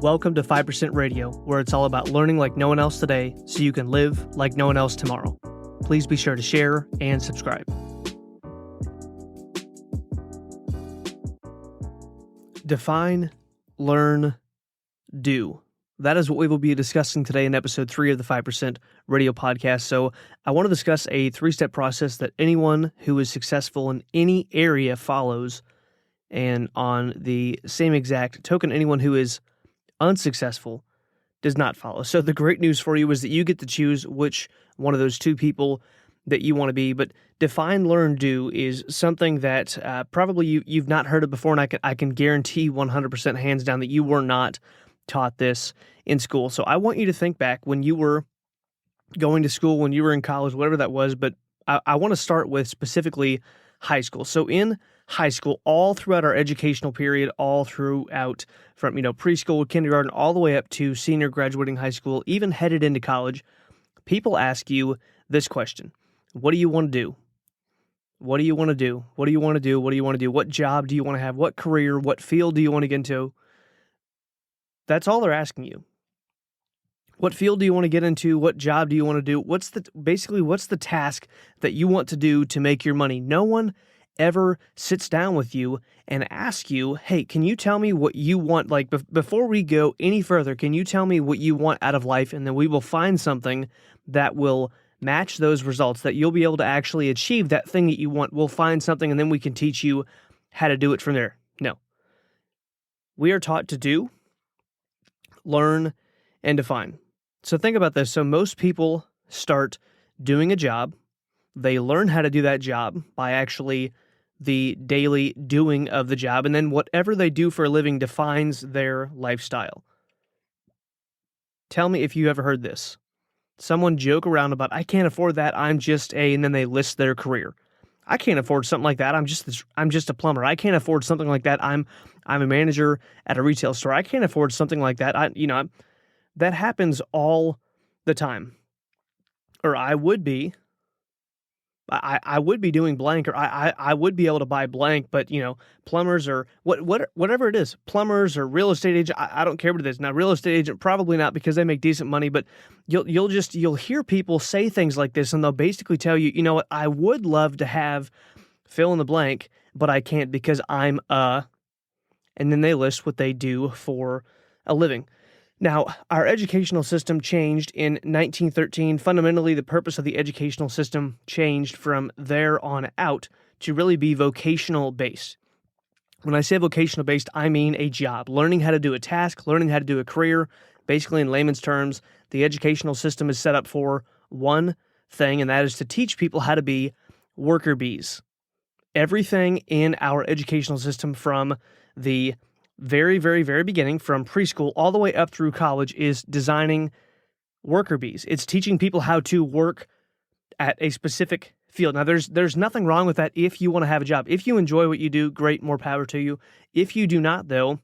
Welcome to 5% Radio, where it's all about learning like no one else today so you can live like no one else tomorrow. Please be sure to share and subscribe. Define, learn, do. That is what we will be discussing today in episode 3 of the 5% Radio podcast. So I want to discuss a 3-step process that anyone who is successful in any area follows, and on the same exact token, anyone who is unsuccessful does not follow. So the great news for you is that you get to choose which one of those two people that you want to be. But define, learn, do is something that probably you've not heard of before, and I can guarantee 100% hands down that you were not taught this in school. So I want you to think back when you were going to school, when you were in college, whatever that was, but I want to start with specifically high school. So in high school, all throughout our educational period, all throughout from, preschool, kindergarten, all the way up to senior graduating high school, even headed into college, people ask you this question: what do you want to do? What do you want to do? What do you want to do? What do you want to do? What job do you want to have? What career? What field do you want to get into? That's all they're asking you. What field do you want to get into? What job do you want to do? What's the task that you want to do to make your money? No one ever sits down with you and asks you, hey, can you tell me what you want? Like, before we go any further, can you tell me what you want out of life? And then we will find something that will match those results, that you'll be able to actually achieve that thing that you want. We'll find something, and then we can teach you how to do it from there. No. We are taught to do, learn, and define. So think about this. So most people start doing a job. They learn how to do that job by actually the daily doing of the job, and then whatever they do for a living defines their lifestyle. Tell me if you ever heard this. Someone joke around about, I can't afford that, I'm just a, and then they list their career. I can't afford something like that, I'm just a plumber. I can't afford something like that, I'm a manager at a retail store. I can't afford something like that. That happens all the time. Or I would be doing blank, or I would be able to buy blank, but plumbers or whatever it is, plumbers or real estate agent, I don't care what it is. Now, real estate agent, probably not, because they make decent money, but you'll hear people say things like this, and they'll basically tell you, you know what, I would love to have fill in the blank, but I can't because I'm and then they list what they do for a living. Now, our educational system changed in 1913. Fundamentally, the purpose of the educational system changed from there on out to really be vocational based. When I say vocational based, I mean a job, learning how to do a task, learning how to do a career. Basically, in layman's terms, the educational system is set up for one thing, and that is to teach people how to be worker bees. Everything in our educational system, from the very, very, very beginning, from preschool all the way up through college, is designing worker bees. It's teaching people how to work at a specific field. Now, there's nothing wrong with that if you want to have a job. If you enjoy what you do, great, more power to you. If you do not, though,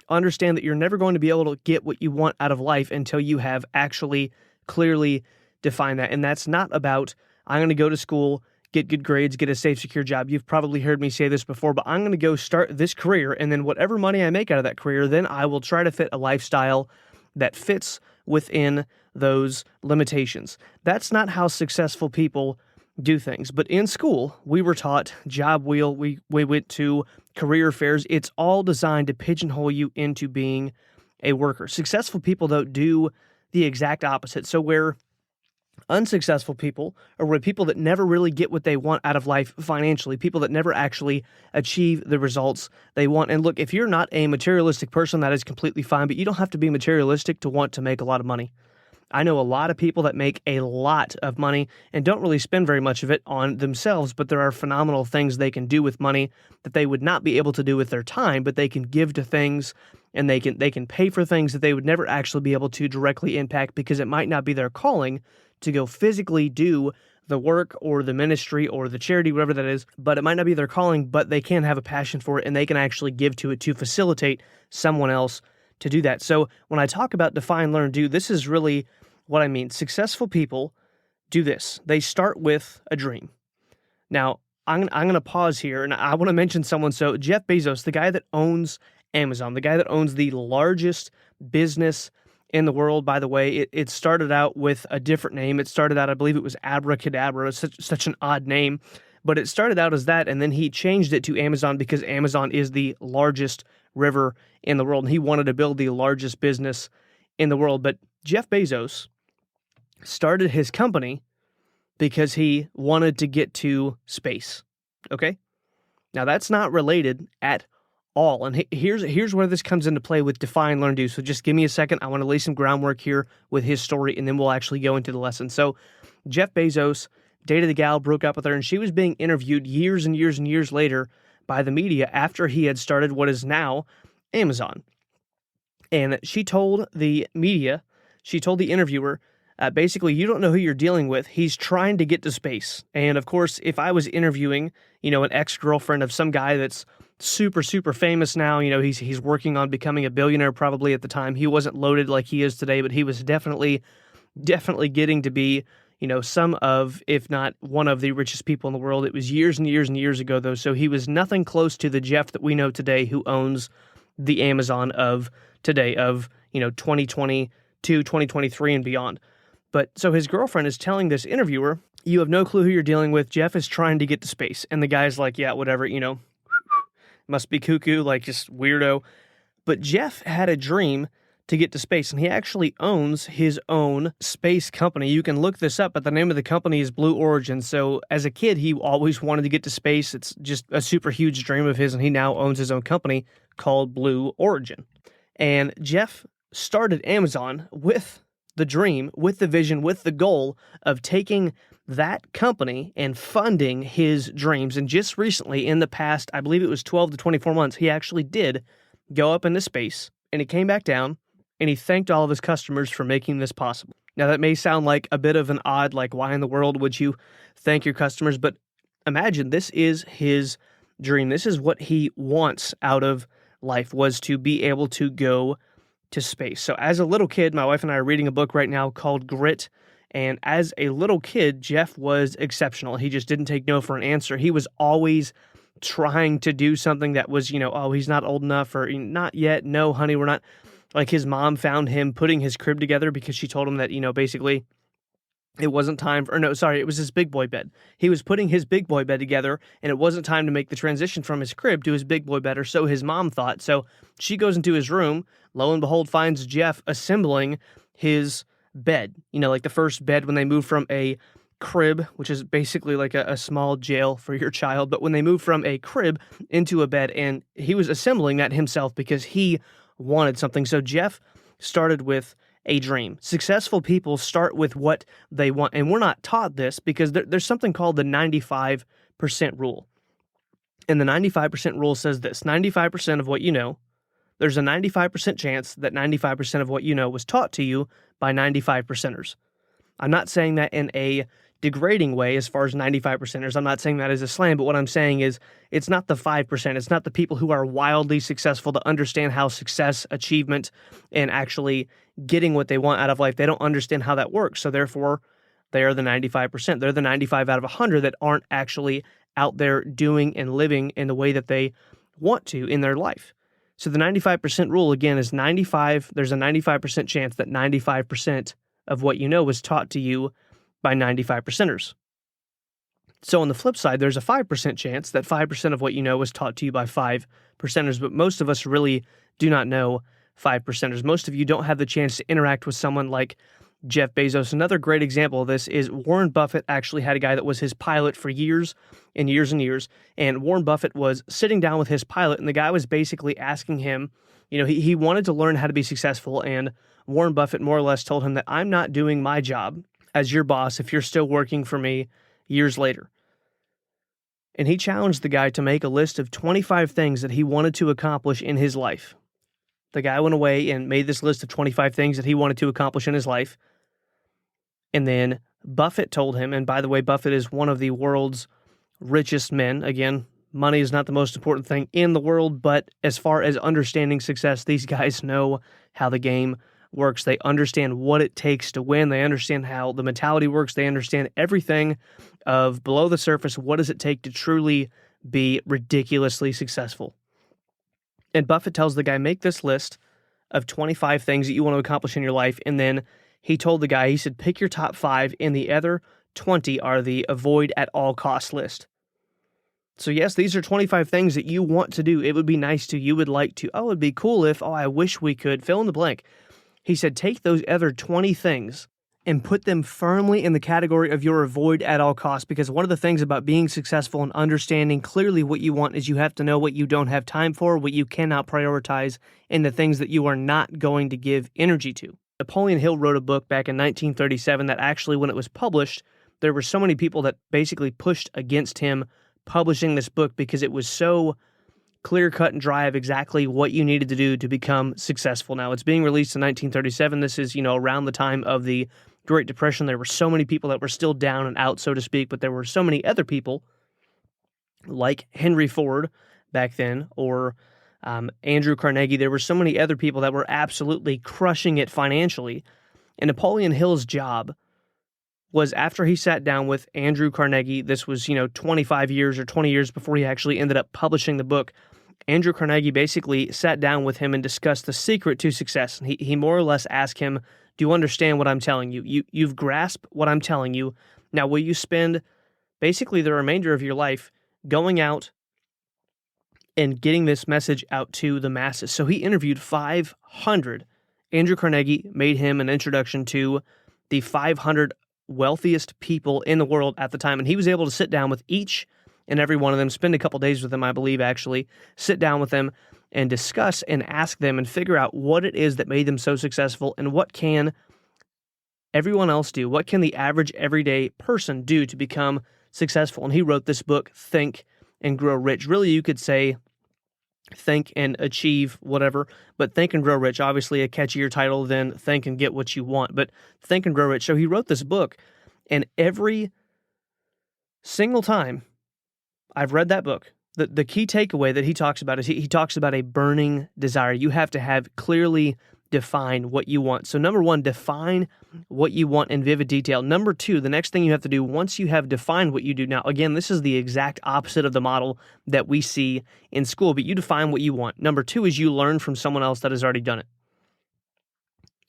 understand that you're never going to be able to get what you want out of life until you have actually clearly defined that. And that's not about, I'm going to go to school, get good grades, get a safe, secure job. You've probably heard me say this before, but I'm going to go start this career, and then whatever money I make out of that career, then I will try to fit a lifestyle that fits within those limitations. That's not how successful people do things. But in school, we were taught job wheel. We went to career fairs. It's all designed to pigeonhole you into being a worker. Successful people, though, do the exact opposite. So where unsuccessful people, or where people that never really get what they want out of life financially, people that never actually achieve the results they want. And look, if you're not a materialistic person, that is completely fine, but you don't have to be materialistic to want to make a lot of money. I know a lot of people that make a lot of money and don't really spend very much of it on themselves, but there are phenomenal things they can do with money that they would not be able to do with their time, but they can give to things, and they can pay for things that they would never actually be able to directly impact, because it might not be their calling to go physically do the work or the ministry or the charity, whatever that is, but it might not be their calling, but they can have a passion for it, and they can actually give to it to facilitate someone else to do that. So when I talk about define, learn, do, this is really what I mean. Successful people do this. They start with a dream. Now, I'm going to pause here, and I want to mention someone. So Jeff Bezos, the guy that owns Amazon, the guy that owns the largest business in the world. By the way, it started out with a different name. It started out, I believe it was Abracadabra, such an odd name, but it started out as that, and then he changed it to Amazon because Amazon is the largest river in the world, and he wanted to build the largest business in the world. But Jeff Bezos started his company because he wanted to get to space, okay? Now, that's not related at all, and here's where this comes into play with Define, Learn, Do. So just give me a second. I want to lay some groundwork here with his story, and then we'll actually go into the lesson. So Jeff Bezos dated a gal, broke up with her, and she was being interviewed years and years and years later by the media after he had started what is now Amazon. And she told the media, she told the interviewer, basically, you don't know who you're dealing with. He's trying to get to space. And of course, if I was interviewing, an ex-girlfriend of some guy that's super, super famous now, he's working on becoming a billionaire probably at the time. He wasn't loaded like he is today, but he was definitely getting to be, some of, if not one of the richest people in the world. It was years and years and years ago, though. So he was nothing close to the Jeff that we know today who owns the Amazon of today, of, 2022, 2023 and beyond. But so his girlfriend is telling this interviewer, you have no clue who you're dealing with. Jeff is trying to get to space. And the guy's like, yeah, whatever, must be cuckoo, like just weirdo. But Jeff had a dream to get to space, and he actually owns his own space company. You can look this up, but the name of the company is Blue Origin. So as a kid, he always wanted to get to space. It's just a super huge dream of his, and he now owns his own company called Blue Origin. And Jeff started Amazon with the dream, with the vision, with the goal of taking that company and funding his dreams. And just recently, in the past, I believe it was 12 to 24 months, he actually did go up into space, and he came back down, and he thanked all of his customers for making this possible. Now, that may sound like a bit of an odd, like, why in the world would you thank your customers? But imagine this is his dream. This is what he wants out of life, was to be able to go to space. So as a little kid, my wife and I are reading a book right now called Grit. And as a little kid, Jeff was exceptional. He just didn't take no for an answer. He was always trying to do something that was, oh, he's not old enough, or not yet. No, honey, we're not. Like, his mom found him putting his crib together because she told him that, basically it wasn't time for, it was his big boy bed. He was putting his big boy bed together, and it wasn't time to make the transition from his crib to his big boy bed, or so his mom thought. So she goes into his room, lo and behold, finds Jeff assembling his bed. Like the first bed when they moved from a crib, which is basically like a small jail for your child, but when they moved from a crib into a bed, and he was assembling that himself because he wanted something. So Jeff started with a dream. Successful people start with what they want, and we're not taught this because there's something called the 95% rule. And the 95% rule says this: 95% of what you know, there's a 95% chance that 95% of what you know was taught to you by 95%ers. I'm not saying that in a degrading way as far as 95%ers. I'm not saying that as a slam, but what I'm saying is it's not the 5%. It's not the people who are wildly successful to understand how success, achievement, and actually getting what they want out of life. They don't understand how that works. So therefore, they are the 95%. They're the 95 out of 100 that aren't actually out there doing and living in the way that they want to in their life. So the 95% rule, again, is 95. There's a 95% chance that 95% of what you know was taught to you by 95%ers. So on the flip side, there's a 5% chance that 5% of what you know was taught to you by 5%ers, but most of us really do not know 5%ers. Most of you don't have the chance to interact with someone like Jeff Bezos. Another great example of this is Warren Buffett actually had a guy that was his pilot for years and years and years, and Warren Buffett was sitting down with his pilot, and the guy was basically asking him, he wanted to learn how to be successful, and Warren Buffett more or less told him that I'm not doing my job as your boss if you're still working for me years later. And he challenged the guy to make a list of 25 things that he wanted to accomplish in his life. The guy went away and made this list of 25 things that he wanted to accomplish in his life. And then Buffett told him, and by the way, Buffett is one of the world's richest men. Again, money is not the most important thing in the world, but as far as understanding success, these guys know how the game works. They understand what it takes to win. They understand how the mentality works. They understand everything of below the surface. What does it take to truly be ridiculously successful? And Buffett tells the guy, make this list of 25 things that you want to accomplish in your life. And then he told the guy, he said, pick your top 5 and the other 20 are the avoid at all costs list. So yes, these are 25 things that you want to do. It would be nice to, you would like to, oh, it'd be cool if, oh, I wish we could, fill in the blank. He said, take those other 20 things and put them firmly in the category of your avoid at all costs, because one of the things about being successful and understanding clearly what you want is you have to know what you don't have time for, what you cannot prioritize, and the things that you are not going to give energy to. Napoleon Hill wrote a book back in 1937 that actually, when it was published, there were so many people that basically pushed against him publishing this book because it was so clear cut and dry of exactly what you needed to do to become successful. Now, it's being released in 1937. This is, around the time of the Great Depression. There were so many people that were still down and out, so to speak, but there were so many other people like Henry Ford back then, or Andrew Carnegie. There were so many other people that were absolutely crushing it financially. And Napoleon Hill's job was, after he sat down with Andrew Carnegie, this was, 25 years or 20 years before he actually ended up publishing the book, Andrew Carnegie basically sat down with him and discussed the secret to success. And he more or less asked him, do you understand what I'm telling you? You've grasped what I'm telling you. Now, will you spend basically the remainder of your life going out and getting this message out to the masses? So he interviewed 500. Andrew Carnegie made him an introduction to the 500 wealthiest people in the world at the time, and he was able to sit down with each and every one of them, spend a couple days with them, I believe, actually, sit down with them and discuss and ask them and figure out what it is that made them so successful and what can everyone else do, what can the average everyday person do to become successful. And he wrote this book, Think and Grow Rich. Really, you could say Think and Achieve whatever, but Think and Grow Rich, obviously a catchier title than Think and Get What You Want, but Think and Grow Rich. So he wrote this book, and every single time I've read that book, the key takeaway that he talks about is he talks about a burning desire. You have to have clearly defined what you want. So number 1, define what you want in vivid detail. Number 2, the next thing you have to do once you have defined what you do. Now, again, this is the exact opposite of the model that we see in school, but you define what you want. Number 2 is you learn from someone else that has already done it.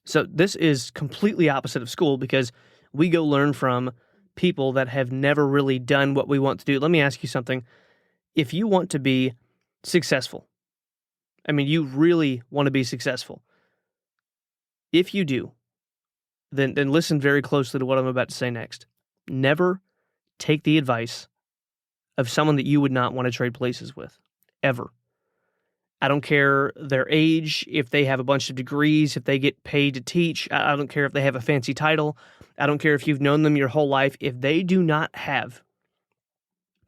So this is completely opposite of school, because we go learn from people that have never really done what we want to do. Let me ask you something. If you want to be successful, I mean, you really want to be successful. If you do, then listen very closely to what I'm about to say next. Never take the advice of someone that you would not want to trade places with, ever. I don't care their age, if they have a bunch of degrees, if they get paid to teach. I don't care if they have a fancy title. I don't care if you've known them your whole life. If they do not have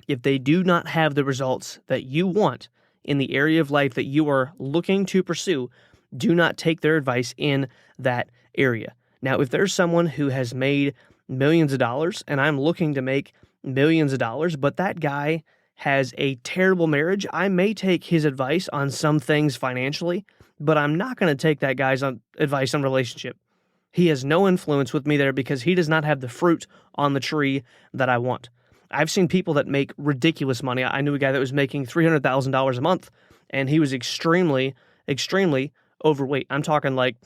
the results that you want in the area of life that you are looking to pursue, do not take their advice in that area. Now, if there's someone who has made millions of dollars and I'm looking to make millions of dollars, but that guy has a terrible marriage, I may take his advice on some things financially, but I'm not going to take that guy's advice on relationship. He has no influence with me there because he does not have the fruit on the tree that I want. I've seen people that make ridiculous money. I knew a guy that was making $300,000 a month, and he was extremely, extremely overweight. I'm talking like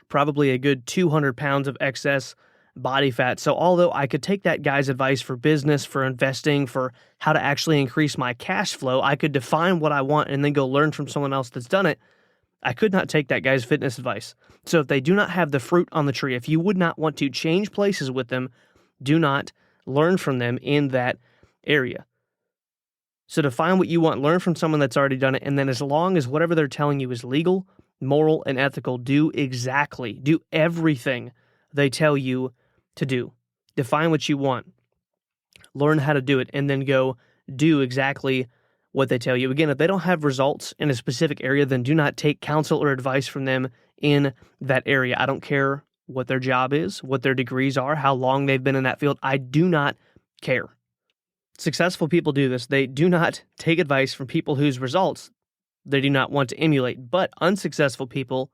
probably a good 200 pounds of excess body fat. So although I could take that guy's advice for business, for investing, for how to actually increase my cash flow, I could define what I want and then go learn from someone else that's done it. I could not take that guy's fitness advice. So if they do not have the fruit on the tree, if you would not want to change places with them, do not learn from them in that area. So define what you want, learn from someone that's already done it, and then as long as whatever they're telling you is legal, moral, and ethical, do everything they tell you to do. Define what you want, learn how to do it, and then go do exactly what they tell you. Again, if they don't have results in a specific area, then do not take counsel or advice from them in that area. I don't care what their job is, what their degrees are, how long they've been in that field. I do not care. Successful people do this. They do not take advice from people whose results they do not want to emulate, but unsuccessful people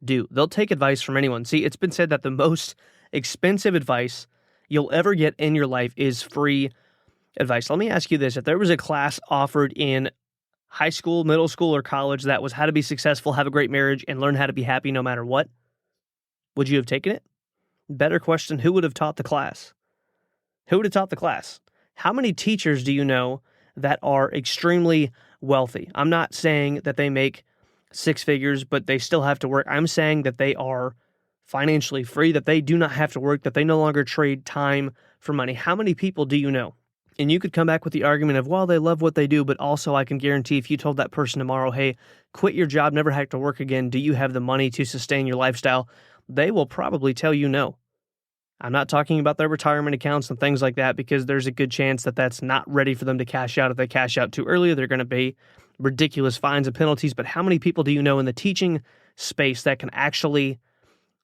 do. They'll take advice from anyone. See, it's been said that the most expensive advice you'll ever get in your life is free advice. Let me ask you this. If there was a class offered in high school, middle school, or college that was how to be successful, have a great marriage, and learn how to be happy no matter what, would you have taken it? Better question, who would have taught the class? Who would have taught the class? How many teachers do you know that are extremely wealthy? I'm not saying that they make six figures, but they still have to work. I'm saying that they are financially free, that they do not have to work, that they no longer trade time for money. How many people do you know? And you could come back with the argument of, well, they love what they do, but also I can guarantee if you told that person tomorrow, hey, quit your job, never have to work again, do you have the money to sustain your lifestyle? They will probably tell you no. I'm not talking about their retirement accounts and things like that, because there's a good chance that that's not ready for them to cash out. If they cash out too early, they're going to pay ridiculous fines and penalties. But how many people do you know in the teaching space that can actually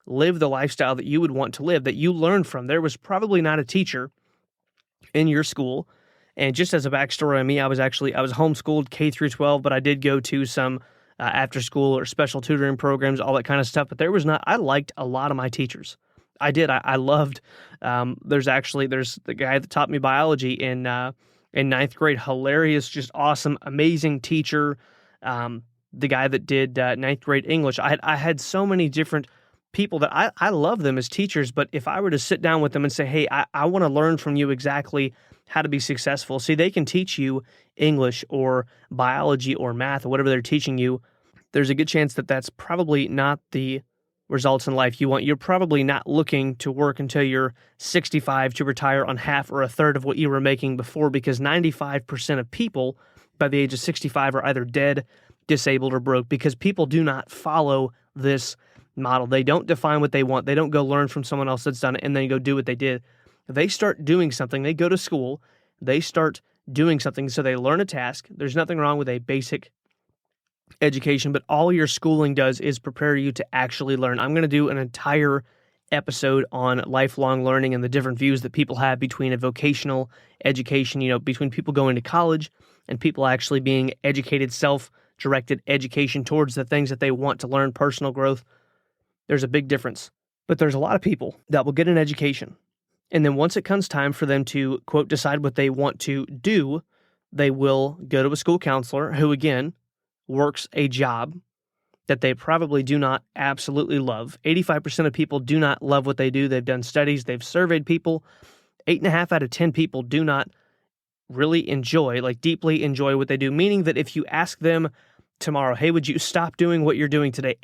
live the lifestyle that you would want to live, that you learned from? There was probably not a teacher in your school. And just as a backstory on me, I was homeschooled K through 12, but I did go to some after school or special tutoring programs, all that kind of stuff. But I liked a lot of my teachers. I did. I loved, there's the guy that taught me biology in ninth grade. Hilarious, just awesome, amazing teacher. The guy that did ninth grade English. I had so many different people that I love them as teachers, but if I were to sit down with them and say, hey, I want to learn from you exactly how to be successful. See, they can teach you English or biology or math or whatever they're teaching you. There's a good chance that that's probably not the results in life you want. You're probably not looking to work until you're 65 to retire on half or a third of what you were making before, because 95% of people by the age of 65 are either dead, disabled, or broke, because people do not follow this model. They don't define what they want. They don't go learn from someone else that's done it and then go do what they did. They start doing something. They go to school. They start doing something. So they learn a task. There's nothing wrong with a basic education, but all your schooling does is prepare you to actually learn. I'm going to do an entire episode on lifelong learning and the different views that people have between a vocational education, between people going to college and people actually being educated, self-directed education towards the things that they want to learn, personal growth. There's a big difference. But there's a lot of people that will get an education, and then once it comes time for them to, quote, decide what they want to do, they will go to a school counselor who, again, works a job that they probably do not absolutely love. 85% of people do not love what they do. They've done studies. They've surveyed people. 8.5 out of 10 people do not really enjoy, deeply enjoy what they do, meaning that if you ask them tomorrow, hey, would you stop doing what you're doing today?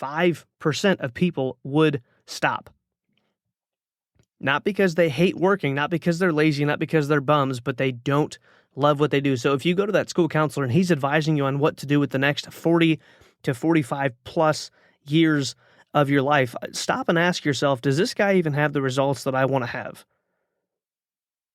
85% of people would stop. Not because they hate working, not because they're lazy, not because they're bums, but they don't love what they do. So if you go to that school counselor and he's advising you on what to do with the next 40 to 45 plus years of your life, stop and ask yourself, does this guy even have the results that I want to have?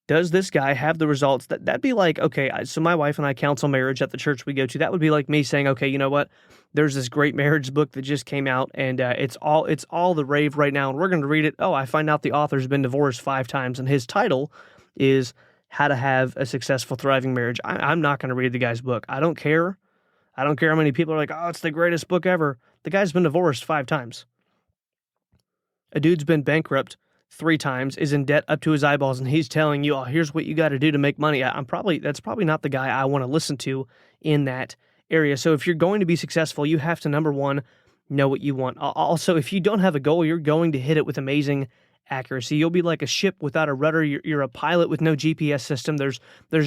Does this guy have the results? That'd be like, okay, so my wife and I counsel marriage at the church we go to. That would be like me saying, okay, you know what? There's this great marriage book that just came out, and it's all the rave right now, and we're going to read it. Oh, I find out the author's been divorced 5 times, and his title is How to Have a Successful, Thriving Marriage. I'm not going to read the guy's book. I don't care. I don't care how many people are like, oh, it's the greatest book ever. The guy's been divorced 5 times. A dude's been bankrupt 3 times, is in debt up to his eyeballs, and he's telling you, oh, here's what you got to do to make money. That's probably not the guy I want to listen to in that area. So if you're going to be successful, you have to, number one, know what you want. Also, if you don't have a goal, you're going to hit it with amazing accuracy. You'll be like a ship without a rudder. You're a pilot with no GPS system. There's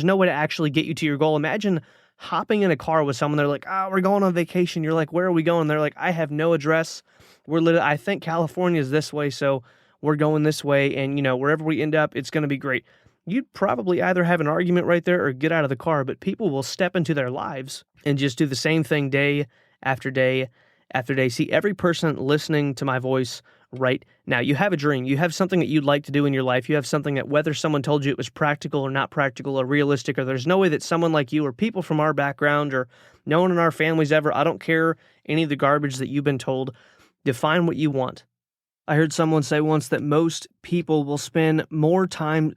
no way to actually get you to your goal. Imagine hopping in a car with someone. They're like, oh, we're going on vacation. You're like, where are we going? They're like, I have no address. I think California is this way, so we're going this way, and wherever we end up, it's going to be great. You'd probably either have an argument right there or get out of the car, but people will step into their lives and just do the same thing day after day after day. See, every person listening to my voice right now, you have a dream. You have something that you'd like to do in your life. You have something that, whether someone told you it was practical or not practical or realistic, or there's no way that someone like you or people from our background or no one in our families ever, I don't care any of the garbage that you've been told, define what you want. I heard someone say once that most people will spend more time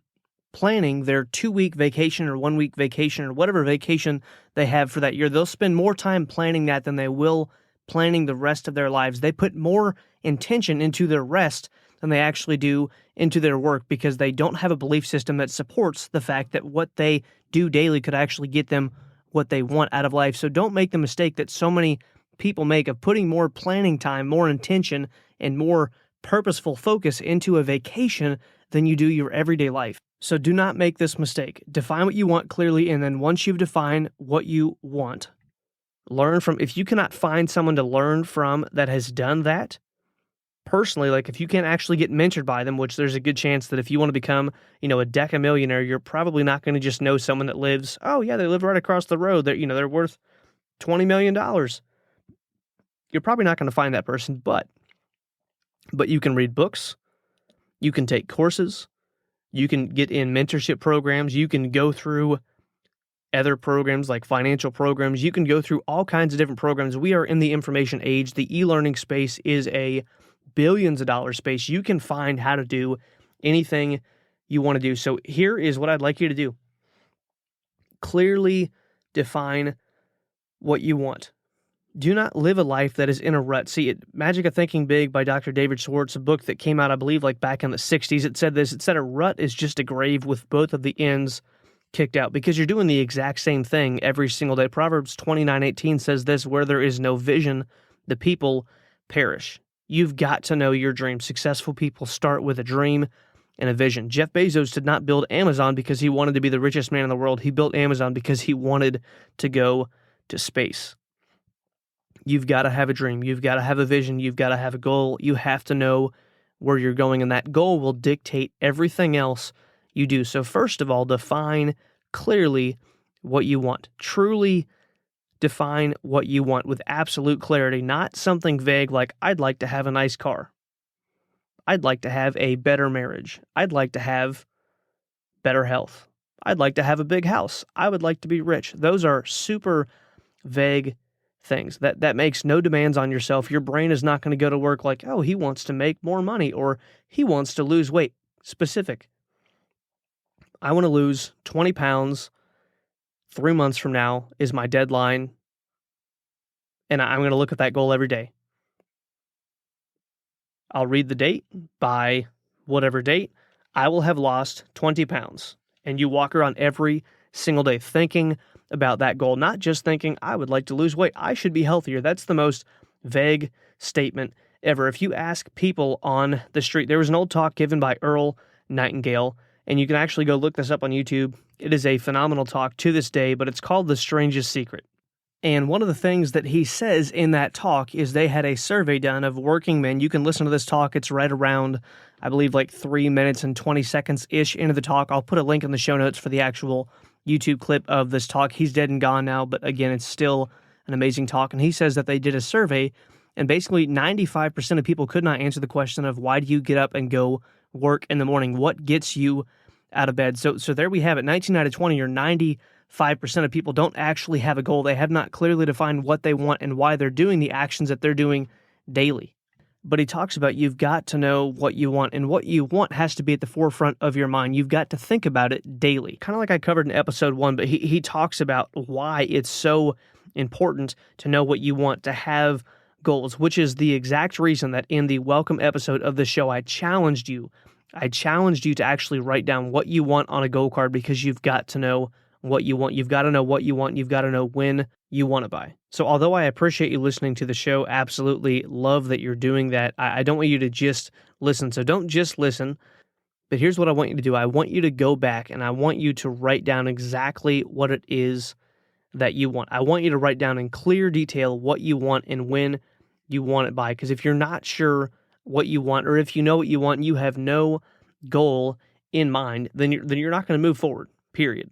planning their 2-week vacation or 1-week vacation or whatever vacation they have for that year. They'll spend more time planning that than they will planning the rest of their lives. They put more intention into their rest than they actually do into their work, because they don't have a belief system that supports the fact that what they do daily could actually get them what they want out of life. So don't make the mistake that so many people make of putting more planning time, more intention, and more purposeful focus into a vacation than you do your everyday life. So do not make this mistake. Define what you want clearly, and then once you've defined what you want, learn from. If you cannot find someone to learn from that has done that, personally, like if you can't actually get mentored by them, which there's a good chance that if you want to become, a decamillionaire, you're probably not going to just know someone that lives, oh yeah, they live right across the road. They're worth $20 million. You're probably not going to find that person, but you can read books, you can take courses, you can get in mentorship programs, you can go through other programs like financial programs, you can go through all kinds of different programs. We are in the information age. The e-learning space is a billions of dollars space. You can find how to do anything you want to do. So here is what I'd like you to do. Clearly define what you want. Do not live a life that is in a rut. See, Magic of Thinking Big by Dr. David Schwartz, a book that came out, I believe, like back in the 60s, it said this. It said a rut is just a grave with both of the ends kicked out because you're doing the exact same thing every single day. Proverbs 29:18 says this, where there is no vision, the people perish. You've got to know your dream. Successful people start with a dream and a vision. Jeff Bezos did not build Amazon because he wanted to be the richest man in the world. He built Amazon because he wanted to go to space. You've got to have a dream. You've got to have a vision. You've got to have a goal. You have to know where you're going, and that goal will dictate everything else you do. So first of all, define clearly what you want. Truly define what you want with absolute clarity, not something vague like, I'd like to have a nice car. I'd like to have a better marriage. I'd like to have better health. I'd like to have a big house. I would like to be rich. Those are super vague things. That makes no demands on yourself. Your brain is not going to go to work like, oh, he wants to make more money or he wants to lose weight. Specific. I want to lose 20 pounds 3 months from now is my deadline, and I'm going to look at that goal every day. I'll read the date. By whatever date, I will have lost 20 pounds. And you walk around every single day thinking about that goal, not just thinking, I would like to lose weight. I should be healthier. That's the most vague statement ever. If you ask people on the street, there was an old talk given by Earl Nightingale, and you can actually go look this up on YouTube. It is a phenomenal talk to this day, but it's called The Strangest Secret. And one of the things that he says in that talk is they had a survey done of working men. You can listen to this talk. It's right around, I believe, like 3 minutes and 20 seconds-ish into the talk. I'll put a link in the show notes for the actual YouTube clip of this talk. He's dead and gone now, but again, it's still an amazing talk. And he says that they did a survey, and basically 95% of people could not answer the question of why do you get up and go work in the morning? What gets you out of bed? So there we have it. 19 out of 20, or 95% of people don't actually have a goal. They have not clearly defined what they want and why they're doing the actions that they're doing daily. But he talks about you've got to know what you want, and what you want has to be at the forefront of your mind. You've got to think about it daily. Kind of like I covered in episode 1, but he talks about why it's so important to know what you want, to have goals, which is the exact reason that in the welcome episode of the show, I challenged you to actually write down what you want on a goal card, because you've got to know what you want. You've got to know what you want. You've got to know when you want to buy. So although I appreciate you listening to the show, absolutely love that you're doing that, I don't want you to just listen. So don't just listen, but here's what I want you to do. I want you to go back and I want you to write down exactly what it is that you want. I want you to write down in clear detail what you want and when you want it by. Because if you're not sure what you want, or if you know what you want and you have no goal in mind, then you're not going to move forward, period.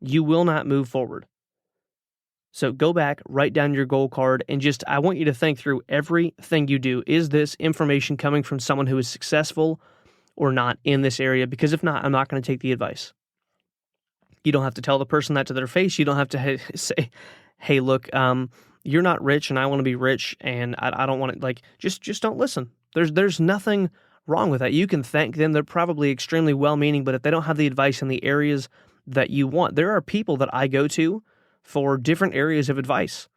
You will not move forward. So go back, write down your goal card, and I want you to think through everything you do. Is this information coming from someone who is successful or not in this area? Because if not, I'm not going to take the advice. You don't have to tell the person that to their face. You don't have to say, hey, look, you're not rich and I want to be rich and I don't want to, just don't listen. There's nothing wrong with that. You can thank them. They're probably extremely well-meaning, but if they don't have the advice in the areas that you want, there are people that I go to for different areas of advice.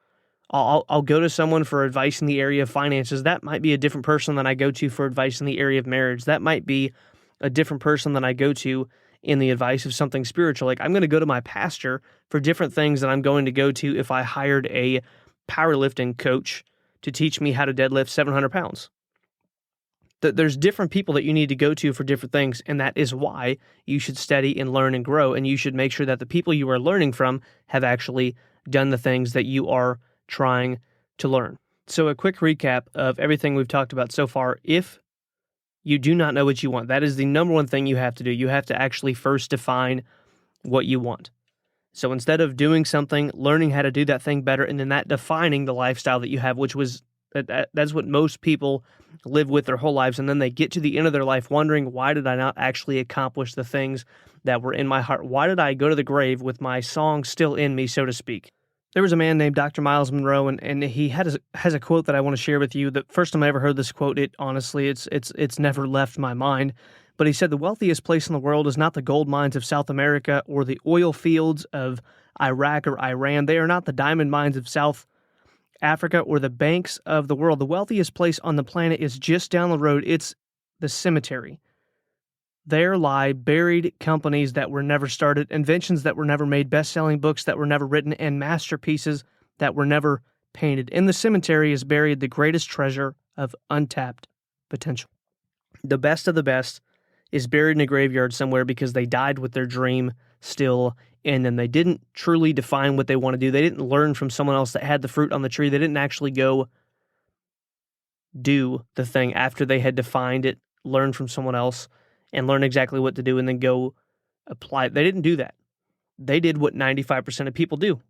I'll go to someone for advice in the area of finances. That might be a different person than I go to for advice in the area of marriage. That might be a different person than I go to in the advice of something spiritual. Like, I'm going to go to my pastor for different things than I'm going to go to if I hired a powerlifting coach to teach me how to deadlift 700 pounds. There's different people that you need to go to for different things, and that is why you should study and learn and grow, and you should make sure that the people you are learning from have actually done the things that you are trying to learn. So a quick recap of everything we've talked about so far. If you do not know what you want, that is the number one thing you have to do. You have to actually first define what you want. So instead of doing something, learning how to do that thing better, and then that defining the lifestyle that you have, which was that's what most people live with their whole lives, and then they get to the end of their life wondering, why did I not actually accomplish the things that were in my heart? Why did I go to the grave with my song still in me, so to speak? There was a man named Dr. Miles Monroe, and he has a quote that I want to share with you. The first time I ever heard this quote, it's never left my mind. But he said, the wealthiest place in the world is not the gold mines of South America or the oil fields of Iraq or Iran. They are not the diamond mines of South Africa or the banks of the world. The wealthiest place on the planet is just down the road. It's the cemetery. There lie buried companies that were never started, inventions that were never made, best-selling books that were never written, and masterpieces that were never painted. In the cemetery is buried the greatest treasure of untapped potential. The best of the best is buried in a graveyard somewhere because they died with their dream still in them. They didn't truly define what they want to do. They didn't learn from someone else that had the fruit on the tree. They didn't actually go do the thing after they had defined it, learn from someone else, and learn exactly what to do, and then go apply it. They didn't do that. They did what 95% of people do,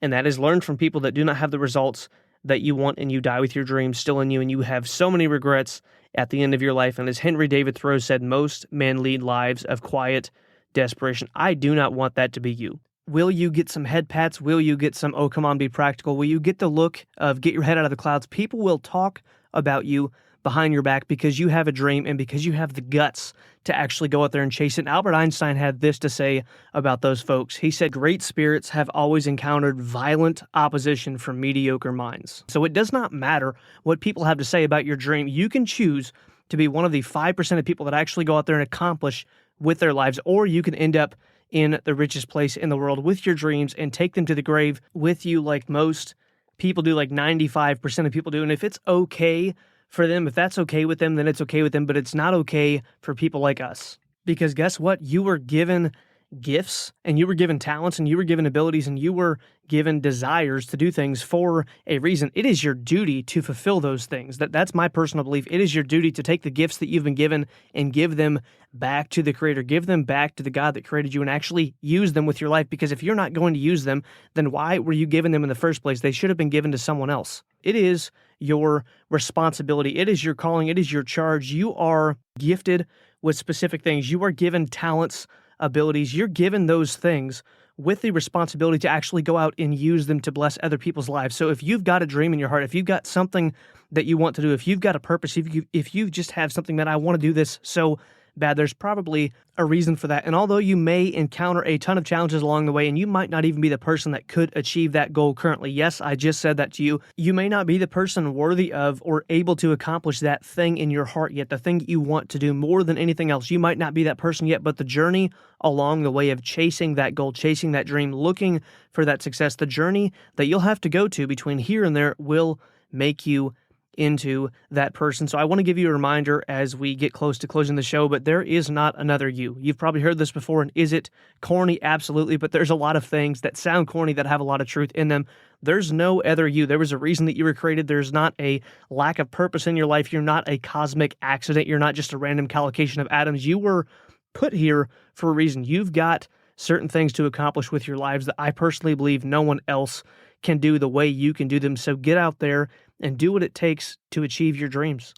and that is learn from people that do not have the results that you want, and you die with your dreams still in you, and you have so many regrets at the end of your life. And as Henry David Thoreau said, most men lead lives of quiet desperation. I do not want that to be you. Will you get some head pats? Will you get some, oh, come on, be practical? Will you get the look of get your head out of the clouds? People will talk about you behind your back because you have a dream and because you have the guts to actually go out there and chase it. And Albert Einstein had this to say about those folks. He said, great spirits have always encountered violent opposition from mediocre minds. So it does not matter what people have to say about your dream. You can choose to be one of the 5% of people that actually go out there and accomplish with their lives, or you can end up in the richest place in the world with your dreams and take them to the grave with you, like most people do, like 95% of people do. And if it's okay for them, if that's okay with them, then it's okay with them, but it's not okay for people like us. Because guess what? You were given gifts, and you were given talents, and you were given abilities, and you were given desires to do things for a reason. It is your duty to fulfill those things. That's my personal belief. It is your duty to take the gifts that you've been given and give them back to the Creator. Give them back to the God that created you and actually use them with your life. Because if you're not going to use them, then why were you given them in the first place? They should have been given to someone else. It is your responsibility. It is your calling. It is your charge. You are gifted with specific things. You are given talents, abilities. You're given those things with the responsibility to actually go out and use them to bless other people's lives. So if you've got a dream in your heart, if you've got something that you want to do, if you've got a purpose, if you just have something that I want to do this so bad, there's probably a reason for that. And although you may encounter a ton of challenges along the way, and you might not even be the person that could achieve that goal currently, yes, I just said that to you, you may not be the person worthy of or able to accomplish that thing in your heart yet, the thing you want to do more than anything else. You might not be that person yet, but the journey along the way of chasing that goal, chasing that dream, looking for that success, the journey that you'll have to go to between here and there will make you into that person. So I want to give you a reminder as we get close to closing the show, but there is not another you. You've probably heard this before, and is it corny? Absolutely, but there's a lot of things that sound corny that have a lot of truth in them. There's no other you. There was a reason that you were created. There's not a lack of purpose in your life. You're not a cosmic accident. You're not just a random collocation of atoms. You were put here for a reason. You've got certain things to accomplish with your lives that I personally believe no one else can do the way you can do them. So get out there and do what it takes to achieve your dreams.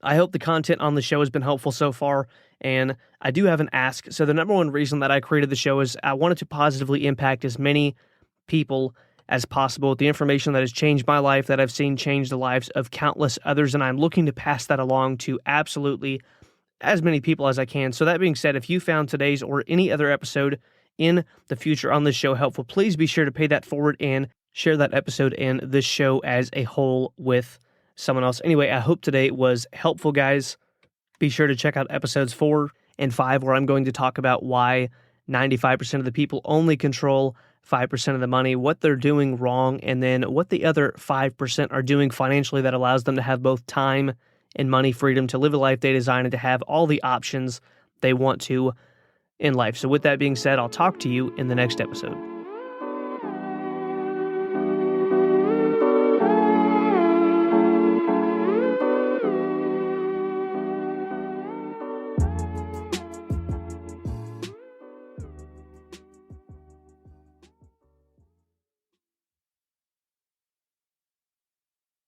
I hope the content on the show has been helpful so far, and I do have an ask. So the number one reason that I created the show is I wanted to positively impact as many people as possible with the information that has changed my life, that I've seen change the lives of countless others, and I'm looking to pass that along to absolutely as many people as I can. So that being said, if you found today's or any other episode in the future on this show helpful, please be sure to pay that forward and share that episode and this show as a whole with someone else. Anyway, I hope today was helpful, guys. Be sure to check out episodes 4 and 5, where I'm going to talk about why 95% of the people only control 5% of the money, what they're doing wrong, and then what the other 5% are doing financially that allows them to have both time and money freedom to live a life they design and to have all the options they want to in life. So with that being said, I'll talk to you in the next episode.